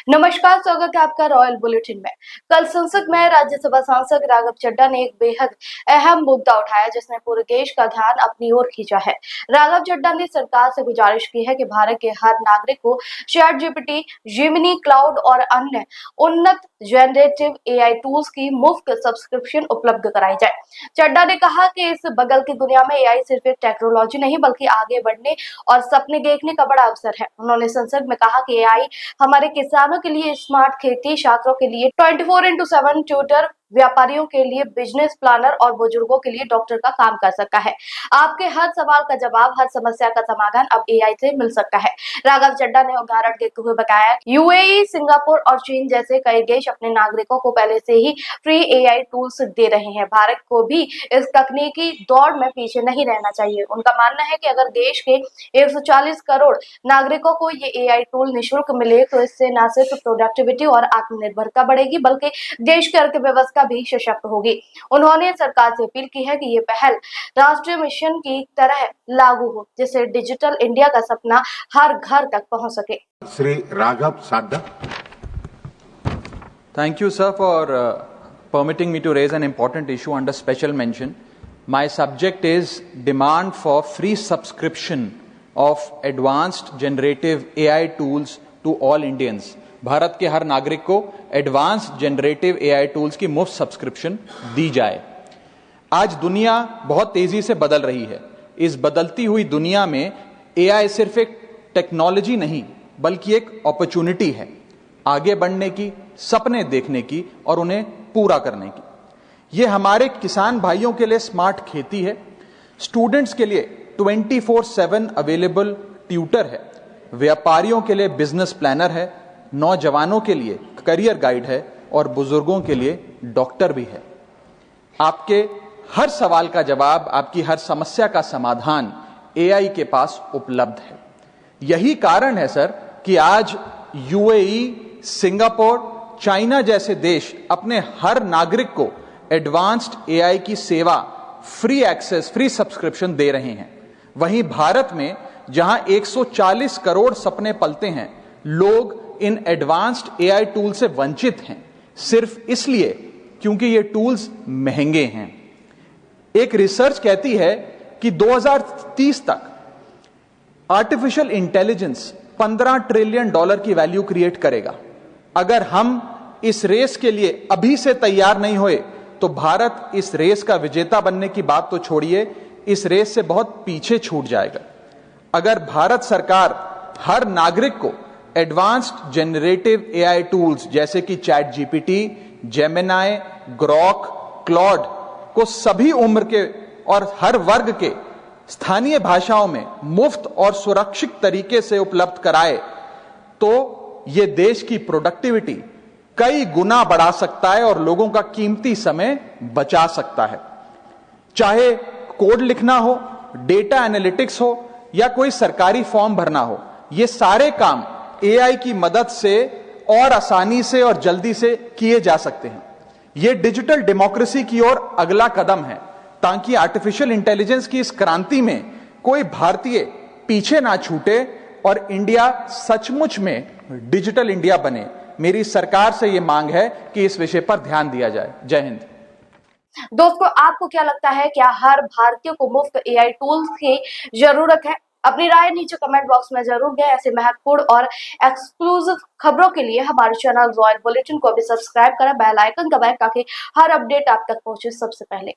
नमस्कार, स्वागत है आपका रॉयल बुलेटिन में। कल संसद में राज्यसभा सांसद राघव चड्ढा ने एक बेहद अहम मुद्दा उठाया जिसने पूरे देश का ध्यान अपनी ओर खींचा है। राघव चड्ढा ने सरकार से गुजारिश की है कि भारत के हर नागरिक को चैट जीपीटी, जेमिनी क्लाउड और अन्य उन्नत जनरेटिव एआई टूल्स की मुफ्त सब्सक्रिप्शन उपलब्ध कराई जाए। चड्ढा ने कहा कि इस बदल की दुनिया में एआई सिर्फ एक टेक्नोलॉजी नहीं बल्कि आगे बढ़ने और सपने देखने का बड़ा अवसर है। उन्होंने संसद में कहा कि एआई हमारे किसानों के लिए स्मार्ट खेती, छात्रों के लिए 24/7 ट्यूटर, व्यापारियों के लिए बिजनेस प्लानर और बुजुर्गों के लिए डॉक्टर का काम कर सकता है। आपके हर सवाल का जवाब, हर समस्या का समाधान अब एआई से मिल सकता है। राघव चड्ढा ने उदाहरण देते हुए बताया यूएई, सिंगापुर और चीन जैसे कई देश अपने नागरिकों को पहले से ही फ्री एआई टूल्स दे रहे हैं। भारत को भी इस तकनीकी दौड़ में पीछे नहीं रहना चाहिए। उनका मानना है कि अगर देश के 140 करोड़ नागरिकों को ये एआई टूल निशुल्क मिले तो इससे न सिर्फ प्रोडक्टिविटी और आत्मनिर्भरता बढ़ेगी बल्कि देश की अर्थव्यवस्था भी सशक्त होगी। उन्होंने सरकार से अपील की है कि ये पहल राष्ट्रीय मिशन की तरह लागू हो जिससे डिजिटल इंडिया का सपना हर घर तक पहुंच सके। Shri Raghav Sadda. Thank you, sir, for permitting me to raise an important issue under special mention. My subject is demand for free subscription of advanced generative AI tools to all Indians. Bharat के हर नागरिक को advance generative AI tools की मुफ्त subscription दी जाए। आज दुनिया बहुत तेजी से बदल रही है। इस बदलती हुई दुनिया में एआई सिर्फ एक टेक्नोलॉजी नहीं बल्कि एक अपॉर्चुनिटी है आगे बढ़ने की, सपने देखने की और उन्हें पूरा करने की। यह हमारे किसान भाइयों के लिए स्मार्ट खेती है, स्टूडेंट्स के लिए 24/7 अवेलेबल ट्यूटर है, व्यापारियों के लिए बिजनेस प्लानर है, नौजवानों के लिए करियर गाइड है और बुजुर्गों के लिए डॉक्टर भी है। आपके हर सवाल का जवाब, आपकी हर समस्या का समाधान एआई के पास उपलब्ध है। यही कारण है सर कि आज यूएई, सिंगापुर, चाइना जैसे देश अपने हर नागरिक को एडवांस्ड एआई की सेवा, फ्री एक्सेस, फ्री सब्सक्रिप्शन दे रहे हैं। वहीं भारत में जहां 140 करोड़ सपने पलते हैं, लोग इन एडवांस्ड एआई टूल से वंचित हैं सिर्फ इसलिए क्योंकि ये टूल्स महंगे हैं। एक रिसर्च कहती है कि 2030 तक आर्टिफिशियल इंटेलिजेंस $15 ट्रिलियन की वैल्यू क्रिएट करेगा। अगर हम इस रेस के लिए अभी से तैयार नहीं हुए तो भारत इस रेस का विजेता बनने की बात तो छोड़िए, इस रेस से बहुत पीछे छूट जाएगा। अगर भारत सरकार हर नागरिक को एडवांस्ड जनरेटिव एआई टूल्स जैसे कि chat GPT, Gemini, Grok, Claude को सभी उम्र के और हर वर्ग के स्थानीय भाषाओं में मुफ्त और सुरक्षित तरीके से उपलब्ध कराए तो यह देश की प्रोडक्टिविटी कई गुना बढ़ा सकता है और लोगों का कीमती समय बचा सकता है। चाहे कोड लिखना हो, डेटा एनालिटिक्स हो या कोई सरकारी फॉर्म भरना हो, ये सारे काम एआई की मदद से और आसानी से और जल्दी से किए जा सकते हैं। यह डिजिटल डेमोक्रेसी की ओर अगला कदम है ताकि आर्टिफिशियल इंटेलिजेंस की इस क्रांति में कोई भारतीय पीछे ना छूटे और इंडिया सचमुच में डिजिटल इंडिया बने। मेरी सरकार से यह मांग है कि इस विषय पर ध्यान दिया जाए। जय हिंद। दोस्तों, आपको क्या लगता है, क्या हर भारतीय को मुफ्त एआई टूल्स की जरूरत है? अपनी राय नीचे कमेंट बॉक्स में जरूर दें। ऐसे महत्वपूर्ण और एक्सक्लूसिव खबरों के लिए हमारे चैनल रॉयल बुलेटिन को भी सब्सक्राइब करें, बेल आइकन दबाएं ताकि हर अपडेट आप तक पहुंचे सबसे पहले।